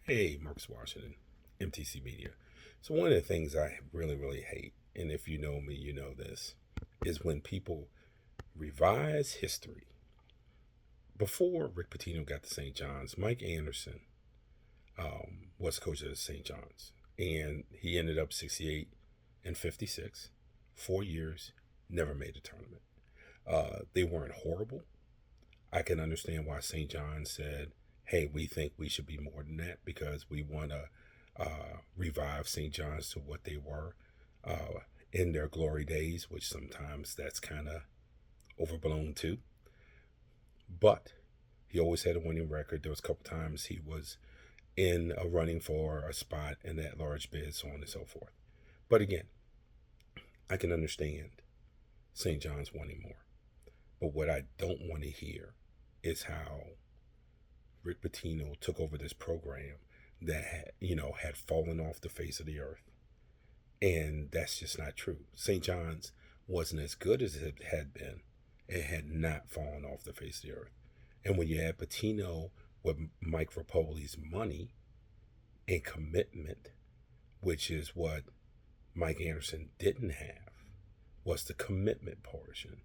Hey, Marcus Washington, MTC Media. So, one of the things I really, really hate, and if you know me, you know this, is when people revise history. Before Rick Pitino got to St. John's, Mike Anderson was coach at St. John's, and he ended up 68 and 56, 4 years, never made a tournament. They weren't horrible. I can understand why St. John said, hey, we think we should be more than that because we want to revive St. John's to what they were in their glory days, which sometimes that's kind of overblown too. But he always had a winning record. There was a couple times he was in a running for a spot in that large bid, so on and so forth. But again, I can understand St. John's wanting more. But what I don't want to hear is how Rick Pitino took over this program that had fallen off the face of the earth, and that's just not true. St. John's wasn't as good as it had been. It had not fallen off the face of the earth. And when you add Pitino with Mike Rapoli's money and commitment, which is what Mike Anderson didn't have, was the commitment portion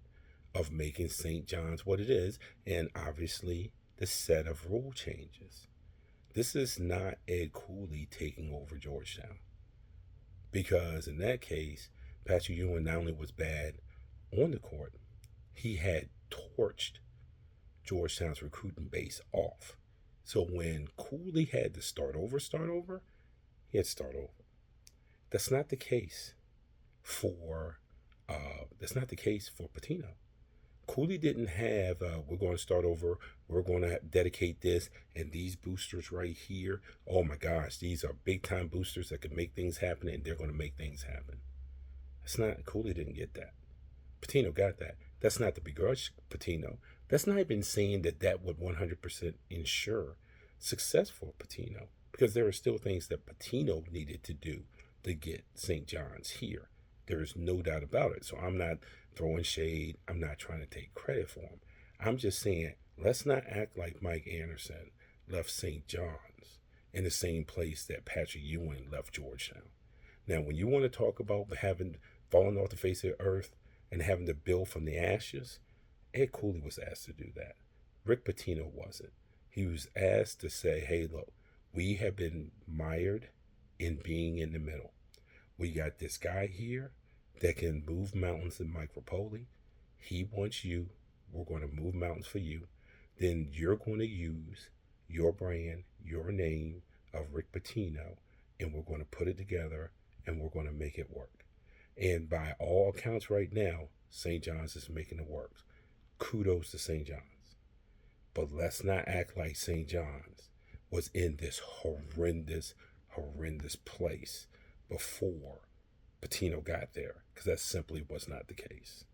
of making St. John's what it is, and obviously the set of rule changes. This is not Ed Cooley taking over Georgetown, because in that case, Patrick Ewing not only was bad on the court, he had torched Georgetown's recruiting base off. So when Cooley had to start over, he had to start over. That's not the case for Pitino. Cooley didn't have, we're going to start over, we're going to dedicate this, and these boosters right here, oh my gosh, these are big time boosters that can make things happen, and they're going to make things happen. Cooley didn't get that. Pitino got that. That's not to begrudge Pitino. That's not even saying that would 100% ensure success for Pitino, because there are still things that Pitino needed to do to get St. John's here. There is no doubt about it. So I'm not throwing shade. I'm not trying to take credit for him. I'm just saying, let's not act like Mike Anderson left St. John's in the same place that Patrick Ewing left Georgetown. Now, when you want to talk about having fallen off the face of the earth and having to build from the ashes, Ed Cooley was asked to do that. Rick Pitino wasn't. He was asked to say, hey, look, we have been mired in being in the middle. We got this guy here that can move mountains in Mike Rapoli. He wants you. We're going to move mountains for you. Then you're going to use your brand, your name of Rick Pitino, and we're going to put it together and we're going to make it work. And by all accounts right now, St. John's is making it work. Kudos to St. John's. But let's not act like St. John's was in this horrendous place before Pitino got there, because that simply was not the case.